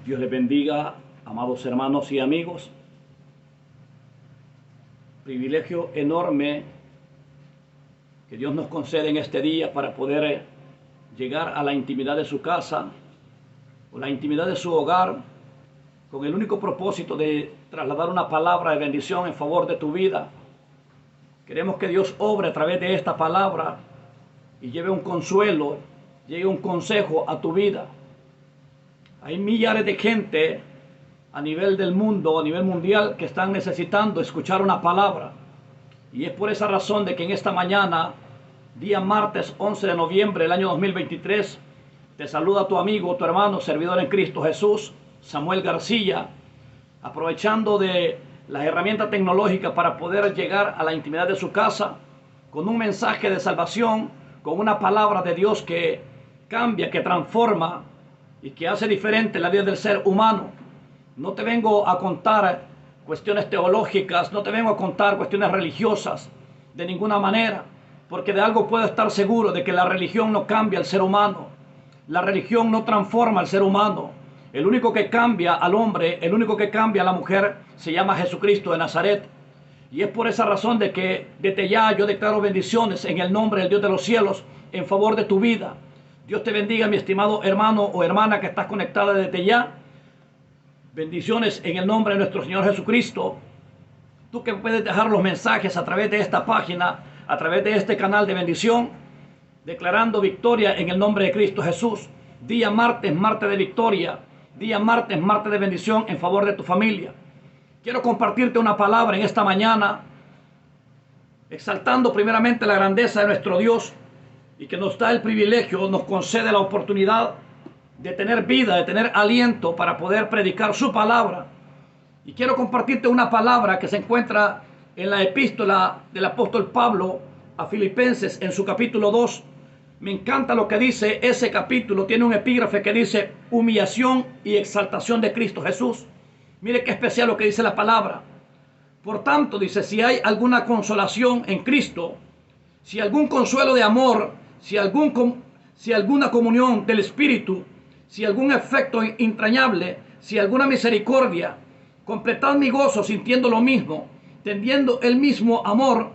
Dios les bendiga, amados hermanos y amigos. Privilegio enorme que Dios nos concede en este día para poder llegar a la intimidad de su casa o la intimidad de su hogar con el único propósito de trasladar una palabra de bendición en favor de tu vida. Queremos que Dios obre a través de esta palabra y lleve un consuelo, lleve un consejo a tu vida. Hay millares de gente a nivel del mundo, a nivel mundial, que están necesitando escuchar una palabra. Y es por esa razón de que en esta mañana, día martes 11 de noviembre del año 2023, te saluda tu amigo, tu hermano, servidor en Cristo Jesús, Samuel García, aprovechando de las herramientas tecnológicas para poder llegar a la intimidad de su casa con un mensaje de salvación, con una palabra de Dios que cambia, que transforma y que hace diferente la vida del ser humano. No te vengo a contar cuestiones teológicas, no te vengo a contar cuestiones religiosas de ninguna manera, porque de algo puedo estar seguro, de que la religión no cambia al ser humano, la religión no transforma al ser humano. El único que cambia al hombre, el único que cambia a la mujer, se llama Jesucristo de Nazaret. Y es por esa razón de que desde ya yo declaro bendiciones en el nombre del Dios de los cielos en favor de tu vida. Dios te bendiga, mi estimado hermano o hermana que estás conectada desde ya. Bendiciones en el nombre de nuestro Señor Jesucristo. Tú que puedes dejar los mensajes a través de esta página, a través de este canal de bendición, declarando victoria en el nombre de Cristo Jesús. Día martes, martes de victoria. Día martes, martes de bendición en favor de tu familia. Quiero compartirte una palabra en esta mañana, exaltando primeramente la grandeza de nuestro Dios, y que nos da el privilegio, nos concede la oportunidad de tener vida, de tener aliento para poder predicar su palabra. Y quiero compartirte una palabra que se encuentra en la epístola del apóstol Pablo a Filipenses en su capítulo 2. Me encanta lo que dice ese capítulo. Tiene un epígrafe que dice humillación y exaltación de Cristo Jesús. Mire qué especial lo que dice la palabra. Por tanto, dice, si hay alguna consolación en Cristo, si algún consuelo de amor, si alguna comunión del Espíritu, si algún afecto entrañable, si alguna misericordia, completad mi gozo sintiendo lo mismo, tendiendo el mismo amor,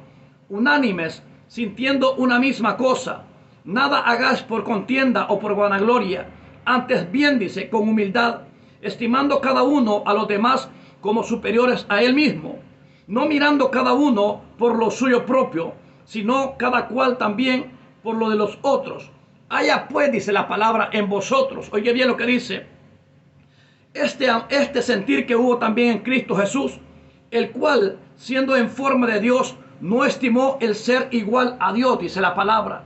unánimes, sintiendo una misma cosa. Nada hagáis por contienda o por vanagloria, antes bien, dice, con humildad, estimando cada uno a los demás como superiores a él mismo, no mirando cada uno por lo suyo propio, sino cada cual también por lo de los otros. Haya pues, dice la palabra, en vosotros. Oye bien lo que dice. Este sentir que hubo también en Cristo Jesús, el cual, siendo en forma de Dios, no estimó el ser igual a Dios, dice la palabra,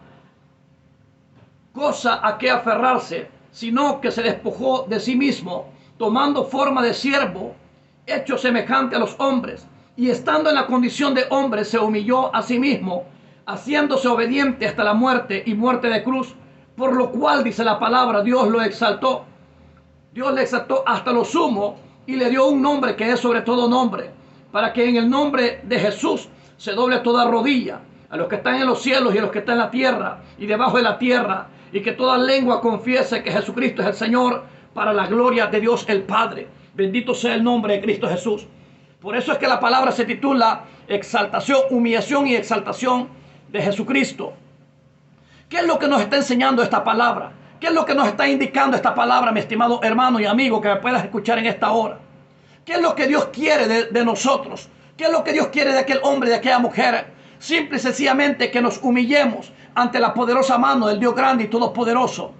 cosa a que aferrarse, sino que se despojó de sí mismo, tomando forma de siervo, hecho semejante a los hombres, y estando en la condición de hombre, se humilló a sí mismo, haciéndose obediente hasta la muerte y muerte de cruz, por lo cual, dice la palabra, Dios lo exaltó. Dios le exaltó hasta lo sumo y le dio un nombre que es sobre todo nombre, para que en el nombre de Jesús se doble toda rodilla, a los que están en los cielos y a los que están en la tierra y debajo de la tierra, y que toda lengua confiese que Jesucristo es el Señor, para la gloria de Dios el Padre. Bendito sea el nombre de Cristo Jesús. Por eso es que la palabra se titula exaltación, humillación y exaltación de Jesucristo. ¿Qué es lo que nos está enseñando esta palabra? ¿Qué es lo que nos está indicando esta palabra, mi estimado hermano y amigo que me puedas escuchar en esta hora? ¿Qué es lo que Dios quiere de nosotros? ¿Qué es lo que Dios quiere de aquel hombre, de aquella mujer? Simple y sencillamente que nos humillemos ante la poderosa mano del Dios grande y todopoderoso.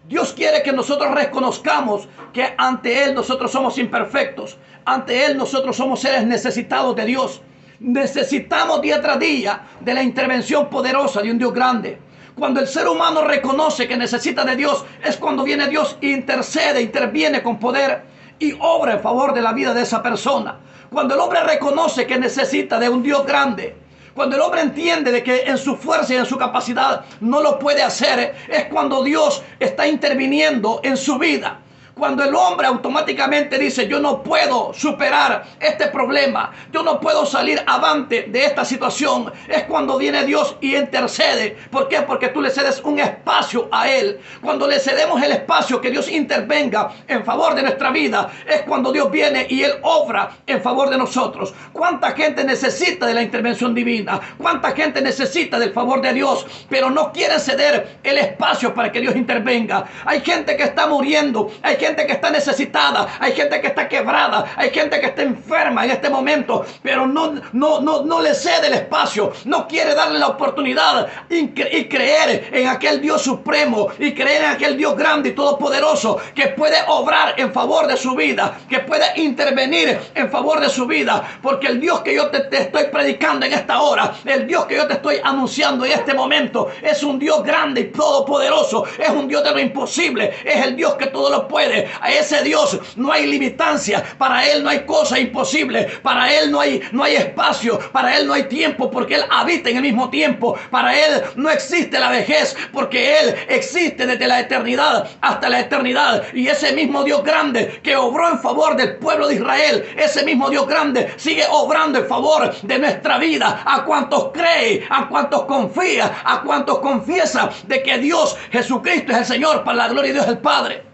Dios quiere que nosotros reconozcamos que ante Él nosotros somos imperfectos. Ante Él nosotros somos seres necesitados de Dios. Necesitamos día tras día de la intervención poderosa de un Dios grande. Cuando el ser humano reconoce que necesita de Dios, es cuando viene Dios e intercede, interviene con poder y obra en favor de la vida de esa persona. Cuando el hombre reconoce que necesita de un Dios grande, cuando el hombre entiende de que en su fuerza y en su capacidad no lo puede hacer, es cuando Dios está interviniendo en su vida. Cuando el hombre automáticamente dice, yo no puedo superar este problema, yo no puedo salir avante de esta situación, es cuando viene Dios y intercede. ¿Por qué? Porque tú le cedes un espacio a Él. Cuando le cedemos el espacio que Dios intervenga en favor de nuestra vida, es cuando Dios viene y Él obra en favor de nosotros. ¿Cuánta gente necesita de la intervención divina? ¿Cuánta gente necesita del favor de Dios? Pero no quiere ceder el espacio para que Dios intervenga. Hay gente que está muriendo, hay gente que está necesitada, hay gente que está quebrada, hay gente que está enferma en este momento, pero no le cede el espacio, no quiere darle la oportunidad y creer en aquel Dios supremo y creer en aquel Dios grande y todopoderoso que puede obrar en favor de su vida, que puede intervenir en favor de su vida, porque el Dios que yo te estoy predicando en esta hora, el Dios que yo te estoy anunciando en este momento, es un Dios grande y todopoderoso, es un Dios de lo imposible, es el Dios que todo lo puede. A ese Dios no hay limitancia, para Él no hay cosa imposible, para Él no hay espacio, para Él no hay tiempo, porque Él habita en el mismo tiempo, para Él no existe la vejez, porque Él existe desde la eternidad hasta la eternidad. Y ese mismo Dios grande que obró en favor del pueblo de Israel, ese mismo Dios grande sigue obrando en favor de nuestra vida, a cuantos cree, a cuantos confía, a cuantos confiesa de que Dios Jesucristo es el Señor, para la gloria de Dios el Padre.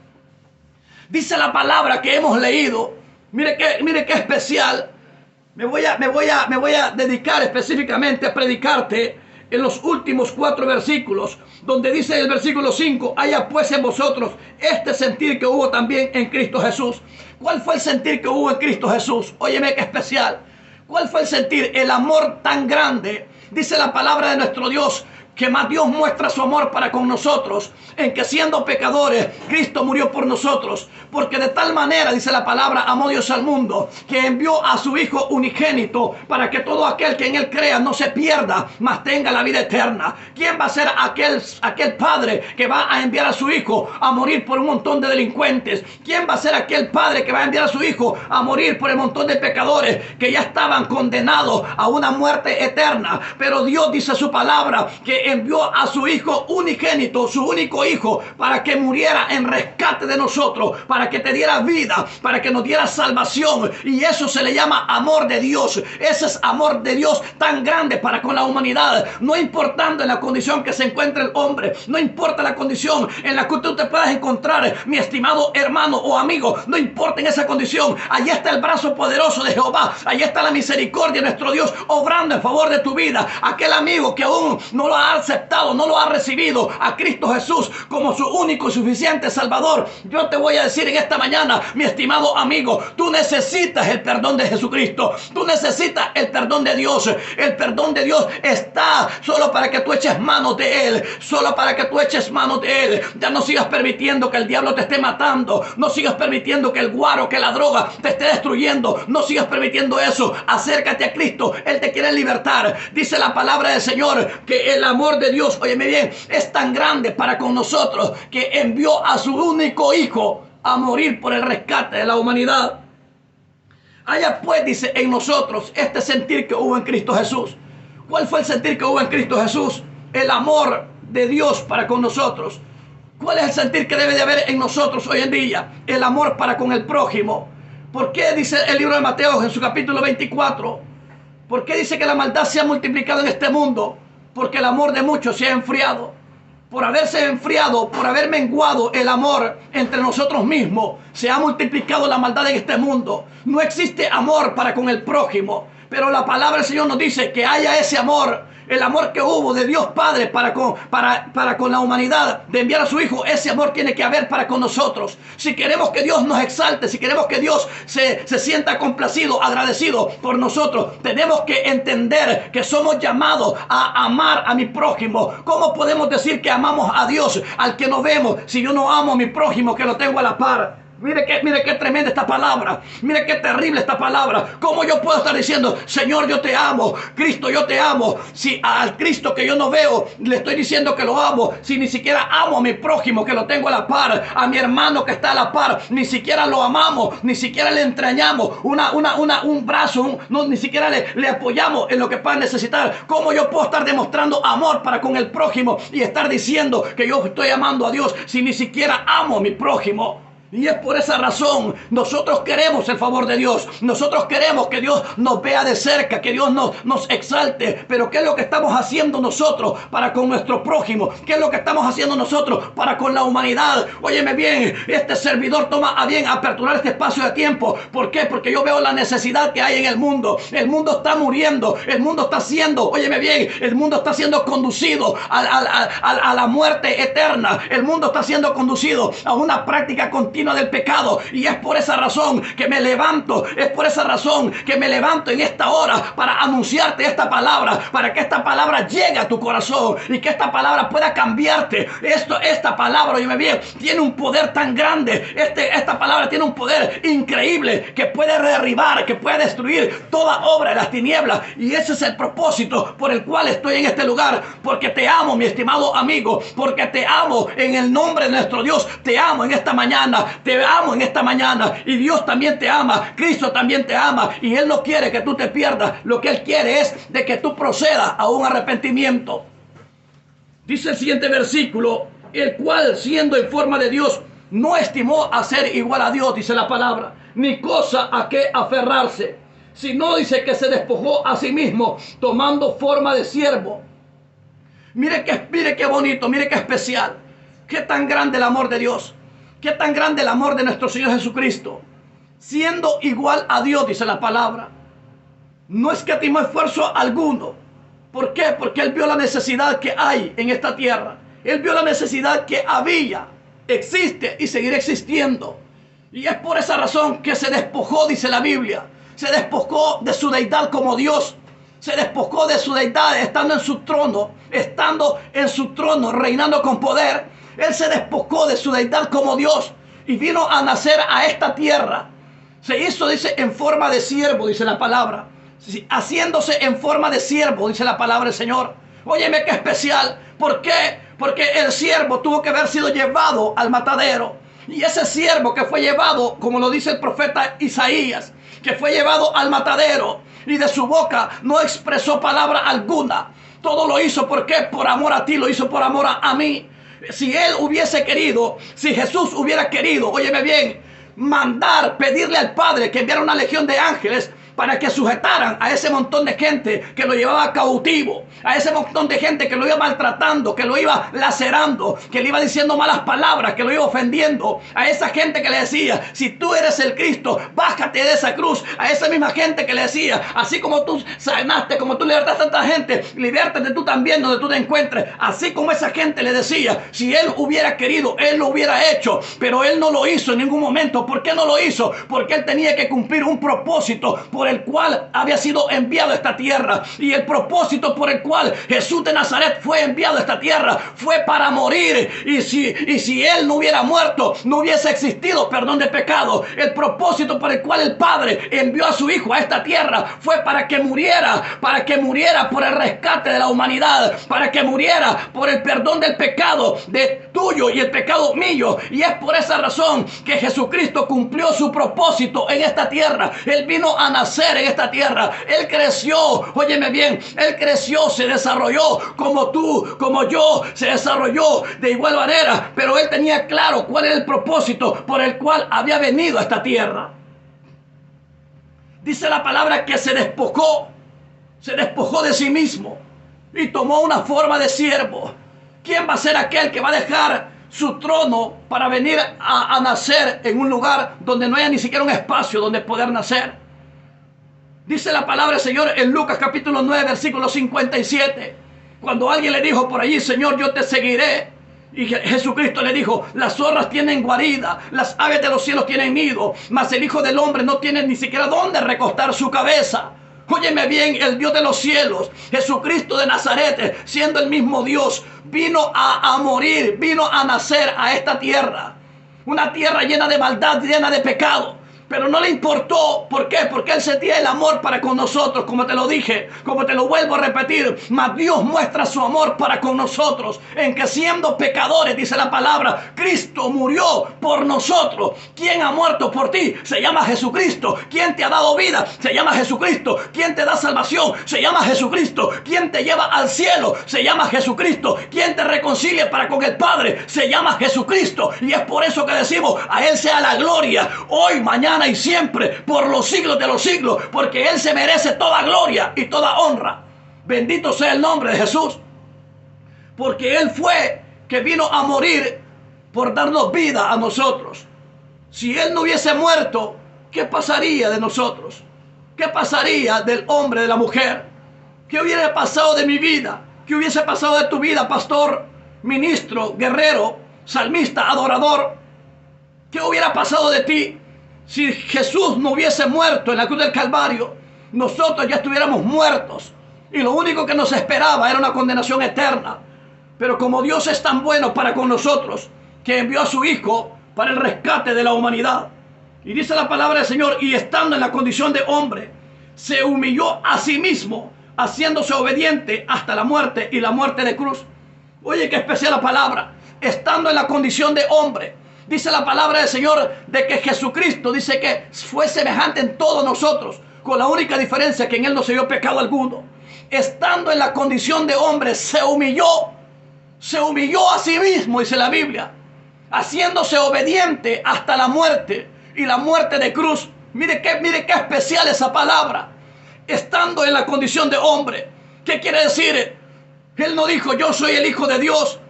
Dice la palabra que hemos leído. Mire qué especial. Me voy a dedicar específicamente a predicarte en los últimos 4 versículos, donde dice el versículo 5, haya pues en vosotros este sentir que hubo también en Cristo Jesús. ¿Cuál fue el sentir que hubo en Cristo Jesús? Óyeme qué especial. ¿Cuál fue el sentir? El amor tan grande. Dice la palabra de nuestro Dios que más Dios muestra su amor para con nosotros, en que siendo pecadores, Cristo murió por nosotros. Porque de tal manera, dice la palabra, amó Dios al mundo, que envió a su Hijo unigénito, para que todo aquel que en Él crea no se pierda, mas tenga la vida eterna. ¿Quién va a ser aquel padre que va a enviar a su Hijo a morir por un montón de delincuentes? ¿Quién va a ser aquel padre que va a enviar a su Hijo a morir por el montón de pecadores que ya estaban condenados a una muerte eterna? Pero Dios dice su palabra que envió a su Hijo unigénito, su único Hijo, para que muriera en rescate de nosotros, para que te diera vida, para que nos diera salvación. Y eso se le llama amor de Dios. Ese es amor de Dios tan grande para con la humanidad. No importando en la condición que se encuentre el hombre, no importa la condición en la que tú te puedas encontrar, mi estimado hermano o amigo, no importa en esa condición, allí está el brazo poderoso de Jehová, allí está la misericordia de nuestro Dios obrando en favor de tu vida. Aquel amigo que aún no lo ha aceptado, no lo ha recibido a Cristo Jesús como su único y suficiente Salvador, yo te voy a decir en esta mañana, mi estimado amigo, tú necesitas el perdón de Jesucristo, tú necesitas el perdón de Dios. El perdón de Dios está solo para que tú eches manos de Él, solo para que tú eches manos de Él. Ya no sigas permitiendo que el diablo te esté matando, no sigas permitiendo que el guaro, que la droga te esté destruyendo, no sigas permitiendo eso. Acércate a Cristo, Él te quiere libertar. Dice la palabra del Señor que el amor de Dios, óyeme bien, es tan grande para con nosotros que envió a su único Hijo a morir por el rescate de la humanidad. Haya pues, dice, en nosotros este sentir que hubo en Cristo Jesús. ¿Cuál fue el sentir que hubo en Cristo Jesús? El amor de Dios para con nosotros. ¿Cuál es el sentir que debe de haber en nosotros hoy en día? El amor para con el prójimo. ¿Por qué dice el libro de Mateo en su capítulo 24? ¿Por qué dice que la maldad se ha multiplicado en este mundo? Porque el amor de muchos se ha enfriado. Por haberse enfriado, por haber menguado el amor entre nosotros mismos, se ha multiplicado la maldad en este mundo. No existe amor para con el prójimo, pero la palabra del Señor nos dice que haya ese amor. El amor que hubo de Dios Padre para con la humanidad, de enviar a su Hijo, ese amor tiene que haber para con nosotros. Si queremos que Dios nos exalte, si queremos que Dios se sienta complacido, agradecido por nosotros, tenemos que entender que somos llamados a amar a mi prójimo. ¿Cómo podemos decir que amamos a Dios al que no vemos si yo no amo a mi prójimo que lo tengo a la par? Mire qué tremenda esta palabra. Mire qué terrible esta palabra. ¿Cómo yo puedo estar diciendo, Señor, yo te amo, Cristo, yo te amo, si al Cristo que yo no veo le estoy diciendo que lo amo, si ni siquiera amo a mi prójimo que lo tengo a la par, a mi hermano que está a la par, ni siquiera lo amamos, ni siquiera le entrañamos un brazo, ni siquiera le apoyamos en lo que pueda necesitar? ¿Cómo yo puedo estar demostrando amor para con el prójimo y estar diciendo que yo estoy amando a Dios si ni siquiera amo a mi prójimo? Y es por esa razón, nosotros queremos el favor de Dios. Nosotros queremos que Dios nos vea de cerca, que Dios nos exalte. Pero ¿qué es lo que estamos haciendo nosotros para con nuestro prójimo? ¿Qué es lo que estamos haciendo nosotros para con la humanidad? Óyeme bien, este servidor toma a bien aperturar este espacio de tiempo. ¿Por qué? Porque yo veo la necesidad que hay en el mundo. El mundo está muriendo. El mundo está siendo, óyeme bien, el mundo está siendo conducido a la muerte eterna. El mundo está siendo conducido a una práctica continua del pecado, y es por esa razón que me levanto, es por esa razón que me levanto en esta hora para anunciarte esta palabra, para que esta palabra llegue a tu corazón y que esta palabra pueda cambiarte. Esta palabra, óyeme bien, tiene un poder tan grande, esta palabra tiene un poder increíble que puede derribar, que puede destruir toda obra de las tinieblas, y ese es el propósito por el cual estoy en este lugar, porque te amo, mi estimado amigo, porque te amo en el nombre de nuestro Dios, te amo en esta mañana. Te amo en esta mañana, y Dios también te ama, Cristo también te ama, y Él no quiere que tú te pierdas. Lo que Él quiere es de que tú procedas a un arrepentimiento. Dice el siguiente versículo: el cual, siendo en forma de Dios, no estimó a ser igual a Dios, dice la palabra, ni cosa a que aferrarse, sino dice que se despojó a sí mismo, tomando forma de siervo. Mire qué bonito, mire qué especial, qué tan grande el amor de Dios. Qué tan grande el amor de nuestro Señor Jesucristo. Siendo igual a Dios, dice la palabra, no escatimó esfuerzo alguno. ¿Por qué? Porque Él vio la necesidad que hay en esta tierra. Él vio la necesidad que había, existe y seguirá existiendo. Y es por esa razón que se despojó, dice la Biblia. Se despojó de su deidad como Dios. Se despojó de su deidad estando en su trono, reinando con poder. Él se despojó de su deidad como Dios y vino a nacer a esta tierra. Se hizo, dice, en forma de siervo, dice la palabra. Haciéndose en forma de siervo, dice la palabra del Señor. Óyeme qué especial. ¿Por qué? Porque el siervo tuvo que haber sido llevado al matadero. Y ese siervo que fue llevado, como lo dice el profeta Isaías, que fue llevado al matadero, y de su boca no expresó palabra alguna. Todo lo hizo, ¿por qué? Por amor a ti, lo hizo por amor a mí. Si Él hubiese querido, si Jesús hubiera querido, óyeme bien, pedirle al Padre que enviara una legión de ángeles para que sujetaran a ese montón de gente que lo llevaba cautivo, a ese montón de gente que lo iba maltratando, que lo iba lacerando, que le iba diciendo malas palabras, que lo iba ofendiendo, a esa gente que le decía, si tú eres el Cristo, bájate de esa cruz, a esa misma gente que le decía, así como tú sanaste, como tú libertaste a tanta gente, libértate tú también donde tú te encuentres, así como esa gente le decía. Si Él hubiera querido, Él lo hubiera hecho, pero Él no lo hizo en ningún momento. ¿Por qué no lo hizo? Porque Él tenía que cumplir un propósito por el cual había sido enviado a esta tierra, y el propósito por el cual Jesús de Nazaret fue enviado a esta tierra fue para morir. Y si Él no hubiera muerto, no hubiese existido perdón de pecado. El propósito por el cual el Padre envió a su Hijo a esta tierra fue para que muriera por el rescate de la humanidad, para que muriera por el perdón del pecado de tuyo y el pecado mío. Y es por esa razón que Jesucristo cumplió su propósito en esta tierra. Él vino a nacer en esta tierra. Él creció, óyeme bien, Él creció, se desarrolló como tú, como yo, se desarrolló de igual manera, pero Él tenía claro cuál era el propósito por el cual había venido a esta tierra. Dice la palabra que se despojó de sí mismo y tomó una forma de siervo. ¿Quién va a ser aquel que va a dejar su trono para venir a nacer en un lugar donde no haya ni siquiera un espacio donde poder nacer? Dice la palabra del Señor en Lucas capítulo 9, versículo 57. Cuando alguien le dijo por allí, Señor, yo te seguiré. Y Jesucristo le dijo, las zorras tienen guarida, las aves de los cielos tienen nido, mas el Hijo del Hombre no tiene ni siquiera dónde recostar su cabeza. Óyeme bien, el Dios de los cielos, Jesucristo de Nazaret, siendo el mismo Dios, vino a morir, vino a nacer a esta tierra. Una tierra llena de maldad, llena de pecado. Pero no le importó. ¿Por qué? Porque Él sentía el amor para con nosotros, como te lo dije, como te lo vuelvo a repetir. Mas Dios muestra su amor para con nosotros, en que siendo pecadores, dice la palabra, Cristo murió por nosotros. ¿Quién ha muerto por ti? Se llama Jesucristo. ¿Quién te ha dado vida? Se llama Jesucristo. ¿Quién te da salvación? Se llama Jesucristo. ¿Quién te lleva al cielo? Se llama Jesucristo. ¿Quién te reconcilia para con el Padre? Se llama Jesucristo. Y es por eso que decimos, a Él sea la gloria, hoy, mañana y siempre, por los siglos de los siglos, porque Él se merece toda gloria y toda honra. Bendito sea el nombre de Jesús, porque Él fue que vino a morir por darnos vida a nosotros. Si Él no hubiese muerto, ¿qué pasaría de nosotros? ¿Qué pasaría del hombre, de la mujer? ¿Qué hubiera pasado de mi vida? ¿Qué hubiese pasado de tu vida, pastor, ministro, guerrero, salmista, adorador? ¿Qué hubiera pasado de ti si Jesús no hubiese muerto en la cruz del Calvario? Nosotros ya estuviéramos muertos y lo único que nos esperaba era una condenación eterna. Pero como Dios es tan bueno para con nosotros, que envió a su Hijo para el rescate de la humanidad. Y dice la palabra del Señor, y estando en la condición de hombre, se humilló a sí mismo, haciéndose obediente hasta la muerte y la muerte de cruz. Oye, qué especial la palabra. Estando en la condición de hombre. Dice la palabra del Señor de que Jesucristo dice que fue semejante en todos nosotros, con la única diferencia que en Él no se vio pecado alguno. Estando en la condición de hombre, se humilló a sí mismo, dice la Biblia, haciéndose obediente hasta la muerte y la muerte de cruz. Mire qué especial esa palabra. Estando en la condición de hombre. ¿Qué quiere decir? Él no dijo, yo soy el Hijo de Dios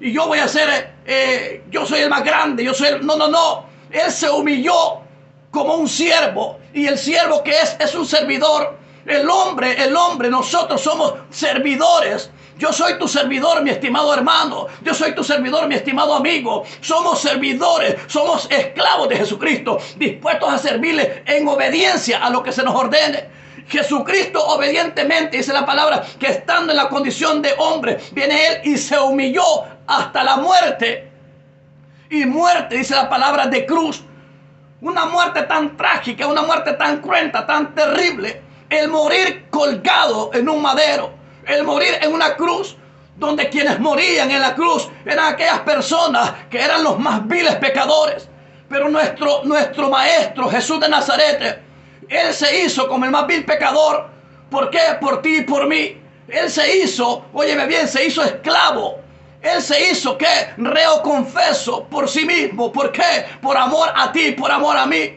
y yo voy a ser, yo soy el más grande, yo soy el... No. Él se humilló como un siervo, y el siervo que es un servidor. El hombre, nosotros somos servidores. Yo soy tu servidor, mi estimado hermano. Yo soy tu servidor, mi estimado amigo. Somos servidores, somos esclavos de Jesucristo, dispuestos a servirle en obediencia a lo que se nos ordene. Jesucristo obedientemente, dice la palabra, que estando en la condición de hombre, viene Él y se humilló hasta la muerte. Y muerte, dice la palabra, de cruz. Una muerte tan trágica, una muerte tan cruenta, tan terrible. El morir colgado en un madero. El morir en una cruz, donde quienes morían en la cruz eran aquellas personas que eran los más viles pecadores. Pero nuestro maestro Jesús de Nazaret, Él se hizo como el más vil pecador. ¿Por qué? Por ti y por mí. Él se hizo, óyeme bien, se hizo esclavo. Él se hizo, ¿qué? Reo confeso por sí mismo. ¿Por qué? Por amor a ti, por amor a mí.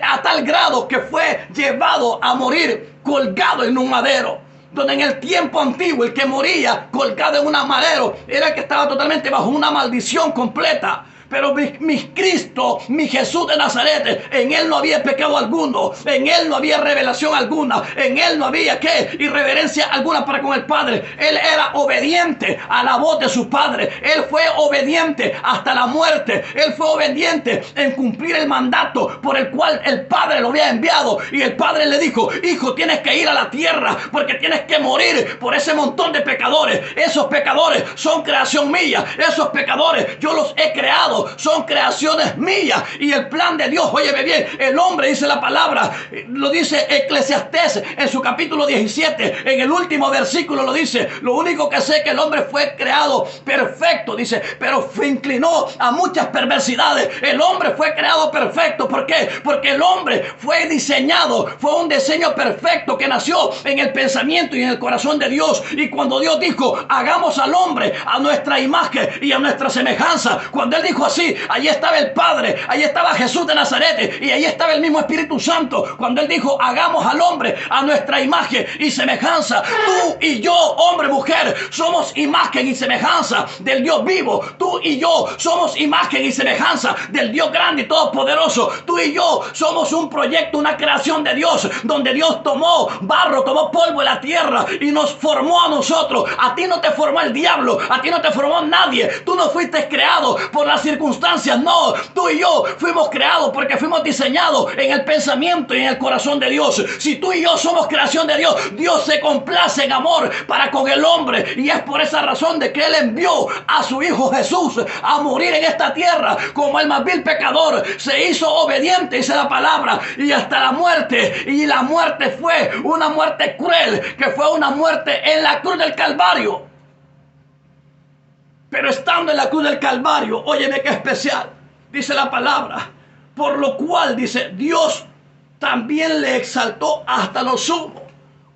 A tal grado que fue llevado a morir colgado en un madero. Donde en el tiempo antiguo el que moría colgado en un madero era el que estaba totalmente bajo una maldición completa. Pero mi Cristo, mi Jesús de Nazaret, en Él no había pecado alguno, en Él no había revelación alguna, en Él no había ¿qué? Irreverencia alguna para con el Padre. Él era obediente a la voz de su Padre. Él fue obediente hasta la muerte. Él fue obediente en cumplir el mandato por el cual el Padre lo había enviado. Y el Padre le dijo, hijo, tienes que ir a la tierra porque tienes que morir por ese montón de pecadores. Esos pecadores son creación mía. Esos pecadores yo los he creado. Son creaciones mías. Y el plan de Dios, óyeme bien, el hombre, dice la palabra, lo dice Eclesiastés en su capítulo 17, en el último versículo lo dice, lo único que sé que el hombre fue creado perfecto, dice, pero se inclinó a muchas perversidades. El hombre fue creado perfecto. ¿Por qué? Porque el hombre fue diseñado, fue un diseño perfecto que nació en el pensamiento y en el corazón de Dios. Y cuando Dios dijo, hagamos al hombre a nuestra imagen y a nuestra semejanza, cuando Él dijo así, allí estaba el Padre, allí estaba Jesús de Nazaret y allí estaba el mismo Espíritu Santo. Cuando Él dijo, hagamos al hombre a nuestra imagen y semejanza, tú y yo, hombre, mujer, somos imagen y semejanza del Dios vivo. Tú y yo somos imagen y semejanza del Dios grande y todopoderoso. Tú y yo somos un proyecto, una creación de Dios, donde Dios tomó barro, tomó polvo de la tierra y nos formó a nosotros. A ti no te formó el diablo, a ti no te formó nadie. Tú no fuiste creado por las circunstancias circunstancias. No, tú y yo fuimos creados porque fuimos diseñados en el pensamiento y en el corazón de Dios. Si tú y yo somos creación de Dios, Dios se complace en amor para con el hombre, y es por esa razón de que Él envió a su Hijo Jesús a morir en esta tierra como el más vil pecador. Se hizo obediente, dice la palabra, y hasta la muerte. Y la muerte fue una muerte cruel, que fue una muerte en la cruz del Calvario. Pero estando en la cruz del Calvario, óyeme qué especial, dice la palabra, por lo cual, dice, Dios también le exaltó hasta lo sumo.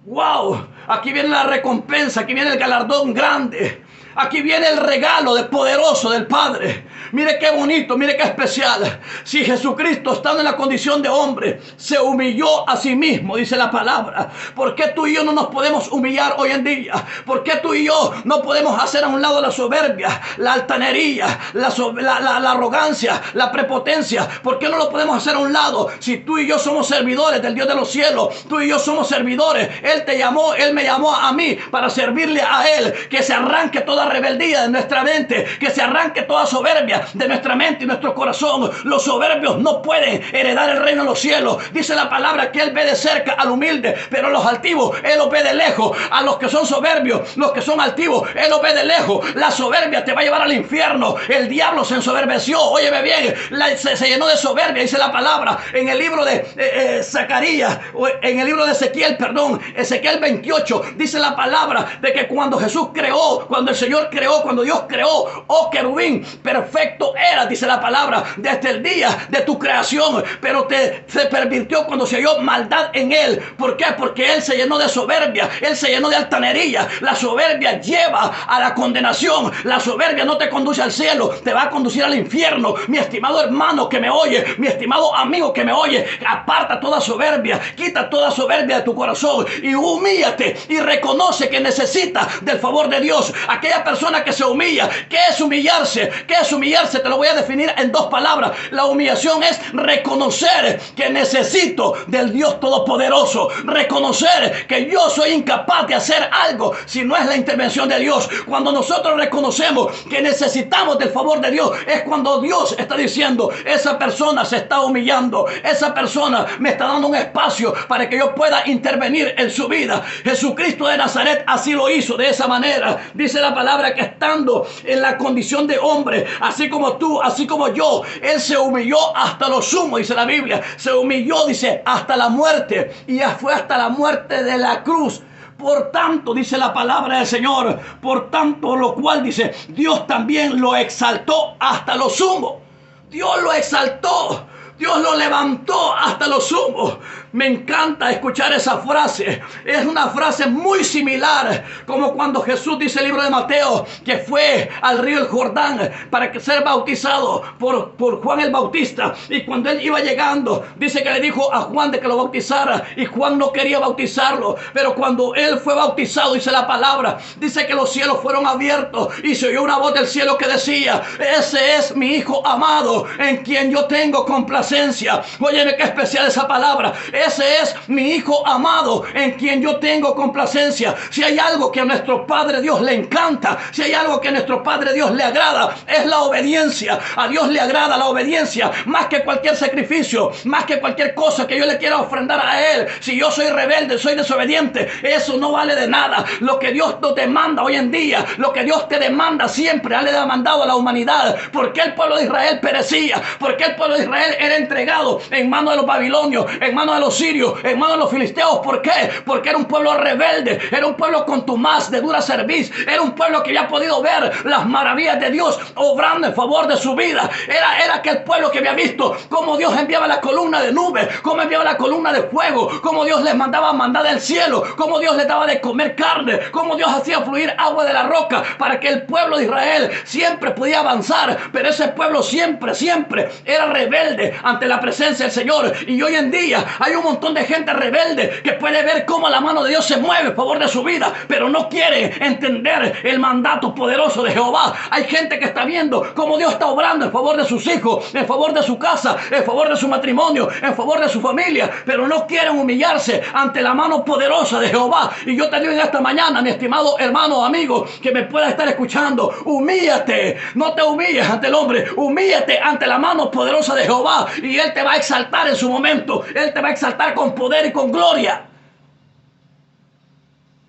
¡Wow! Aquí viene la recompensa, aquí viene el galardón grande. Aquí viene el regalo del poderoso del Padre. Mire qué bonito, mire qué especial. Si Jesucristo, estando en la condición de hombre, se humilló a sí mismo, dice la palabra, ¿por qué tú y yo no nos podemos humillar hoy en día? ¿Por qué tú y yo no podemos hacer a un lado la soberbia, la altanería, la arrogancia, la prepotencia? ¿Por qué no lo podemos hacer a un lado? Si tú y yo somos servidores del Dios de los cielos, tú y yo somos servidores. Él te llamó, Él me llamó a mí para servirle a Él. Que se arranque toda rebeldía de nuestra mente, que se arranque toda soberbia de nuestra mente y nuestro corazón. Los soberbios no pueden heredar el reino de los cielos. Dice la palabra que Él ve de cerca al humilde, pero a los altivos Él los ve de lejos. A los que son soberbios, los que son altivos, Él los ve de lejos. La soberbia te va a llevar al infierno. El diablo se ensoberbeció, óyeme bien, se llenó de soberbia, dice la palabra en el libro de Zacarías, en el libro de Ezequiel, perdón, Ezequiel 28, dice la palabra de que cuando Jesús creó, cuando el Señor creó, cuando Dios creó, oh querubín, perfecto era, dice la palabra, desde el día de tu creación, pero se pervirtió cuando se halló maldad en él. ¿Por qué? Porque él se llenó de soberbia, él se llenó de altanería. La soberbia lleva a la condenación. La soberbia no te conduce al cielo, te va a conducir al infierno. Mi estimado hermano que me oye, mi estimado amigo que me oye, aparta toda soberbia, quita toda soberbia de tu corazón y humíllate y reconoce que necesita del favor de Dios. Aquella persona que se humilla, ¿qué es humillarse? ¿Qué es humillarse? Te lo voy a definir en dos palabras. La humillación es reconocer que necesito del Dios Todopoderoso, reconocer que yo soy incapaz de hacer algo si no es la intervención de Dios. Cuando nosotros reconocemos que necesitamos del favor de Dios, es cuando Dios está diciendo, esa persona se está humillando, esa persona me está dando un espacio para que yo pueda intervenir en su vida. Jesucristo de Nazaret así lo hizo, de esa manera. Dice la palabra que estando en la condición de hombre, así como tú, así como yo, Él se humilló hasta lo sumo, dice la Biblia. Se humilló, dice, hasta la muerte, y ya fue hasta la muerte de la cruz. Por tanto, dice la palabra del Señor, por tanto lo cual, dice, Dios también lo exaltó hasta lo sumo. Dios lo exaltó, Dios lo levantó hasta lo sumo. Me encanta escuchar esa frase. Es una frase muy similar como cuando Jesús, dice el libro de Mateo, que fue al río Jordán para ser bautizado por Juan el Bautista. Y cuando él iba llegando, dice que le dijo a Juan de que lo bautizara, y Juan no quería bautizarlo. Pero cuando él fue bautizado, dice la palabra, dice que los cielos fueron abiertos y se oyó una voz del cielo que decía, ese es mi Hijo amado, en quien yo tengo complacencia. Óyeme qué especial esa palabra. Ese es mi Hijo amado, en quien yo tengo complacencia. Si hay algo que a nuestro Padre Dios le encanta, si hay algo que a nuestro Padre Dios le agrada, es la obediencia. A Dios le agrada la obediencia más que cualquier sacrificio, más que cualquier cosa que yo le quiera ofrendar a Él. Si yo soy rebelde, soy desobediente, eso no vale de nada. Lo que Dios nos demanda hoy en día, lo que Dios te demanda siempre, le ha demandado a la humanidad. ¿Por qué el pueblo de Israel perecía? ¿Por qué el pueblo de Israel era entregado en manos de los babilonios, en manos de los sirios, en manos de los filisteos? ¿Por qué? Porque era un pueblo rebelde, era un pueblo contumaz, de dura cerviz, era un pueblo que había podido ver las maravillas de Dios obrando en favor de su vida. Era aquel pueblo que había visto cómo Dios enviaba la columna de nube, cómo enviaba la columna de fuego, cómo Dios les mandaba mandar del cielo, cómo Dios les daba de comer carne, cómo Dios hacía fluir agua de la roca para que el pueblo de Israel siempre podía avanzar. Pero ese pueblo siempre era rebelde ante la presencia del Señor. Y hoy en día hay un montón de gente rebelde que puede ver cómo la mano de Dios se mueve a favor de su vida, pero no quiere entender el mandato poderoso de Jehová. Hay gente que está viendo cómo Dios está obrando en favor de sus hijos, en favor de su casa, en favor de su matrimonio, en favor de su familia, pero no quieren humillarse ante la mano poderosa de Jehová. Y yo te digo en esta mañana, mi estimado hermano o amigo que me pueda estar escuchando, humíllate, no te humilles ante el hombre, humíllate ante la mano poderosa de Jehová y Él te va a exaltar en su momento. Él te va a exaltar con poder y con gloria.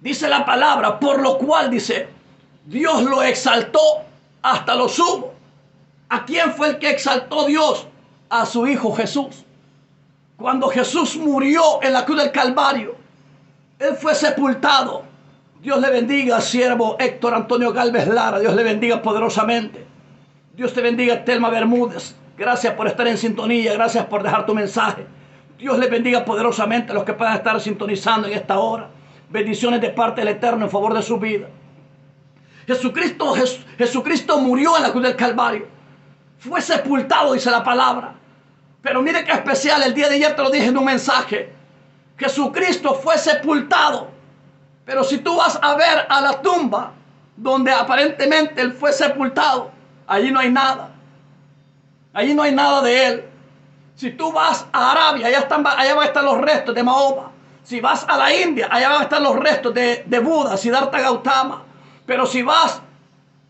Dice la palabra, por lo cual, dice, Dios lo exaltó hasta lo sumo. ¿A quién fue el que exaltó Dios? A su Hijo Jesús. Cuando Jesús murió en la cruz del Calvario, Él fue sepultado. Dios le bendiga, siervo Héctor Antonio Galvez Lara. Dios le bendiga poderosamente. Dios te bendiga, Telma Bermúdez. Gracias por estar en sintonía. Gracias por dejar tu mensaje. Dios le bendiga poderosamente a los que puedan estar sintonizando en esta hora. Bendiciones de parte del Eterno en favor de su vida. Jesucristo murió en la cruz del Calvario. Fue sepultado, dice la palabra. Pero mire qué especial, el día de ayer te lo dije en un mensaje. Jesucristo fue sepultado. Pero si tú vas a ver a la tumba donde aparentemente Él fue sepultado, allí no hay nada. Allí no hay nada de Él. Si tú vas a Arabia, allá van a estar los restos de Mahoma. Si vas a la India, allá van a estar los restos de Buda, Siddhartha Gautama. Pero si vas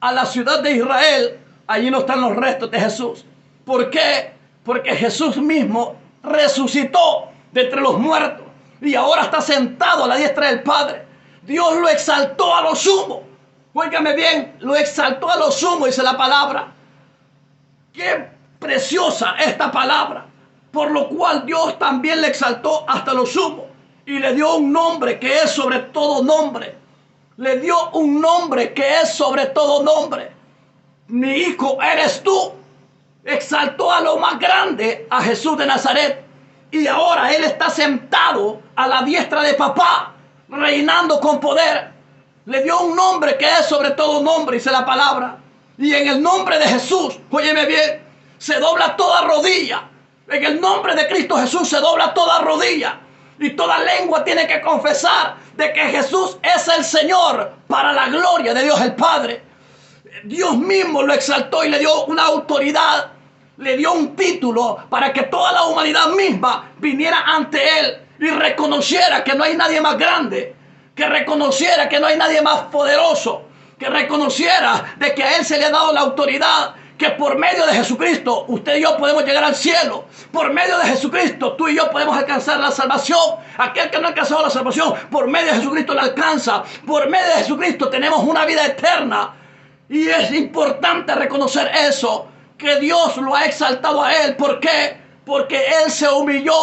a la ciudad de Israel, allí no están los restos de Jesús. ¿Por qué? Porque Jesús mismo resucitó de entre los muertos y ahora está sentado a la diestra del Padre. Dios lo exaltó a lo sumo. Óigame bien, lo exaltó a lo sumo, dice la palabra. Qué preciosa esta palabra. Por lo cual Dios también le exaltó hasta lo sumo y le dio un nombre que es sobre todo nombre. Le dio un nombre que es sobre todo nombre. Mi hijo eres tú. Exaltó a lo más grande a Jesús de Nazaret. Y ahora Él está sentado a la diestra de papá, reinando con poder. Le dio un nombre que es sobre todo nombre, dice la palabra. Y en el nombre de Jesús, óyeme bien, se dobla toda rodilla. En el nombre de Cristo Jesús se dobla toda rodilla. Y toda lengua tiene que confesar de que Jesús es el Señor para la gloria de Dios el Padre. Dios mismo lo exaltó y le dio una autoridad, le dio un título para que toda la humanidad misma viniera ante Él y reconociera que no hay nadie más grande, que reconociera que no hay nadie más poderoso, que reconociera de que a Él se le ha dado la autoridad, que por medio de Jesucristo usted y yo podemos llegar al cielo. Por medio de Jesucristo tú y yo podemos alcanzar la salvación. Aquel que no ha alcanzado la salvación, por medio de Jesucristo la alcanza. Por medio de Jesucristo tenemos una vida eterna. Y es importante reconocer eso, que Dios lo ha exaltado a Él. ¿Por qué? Porque Él se humilló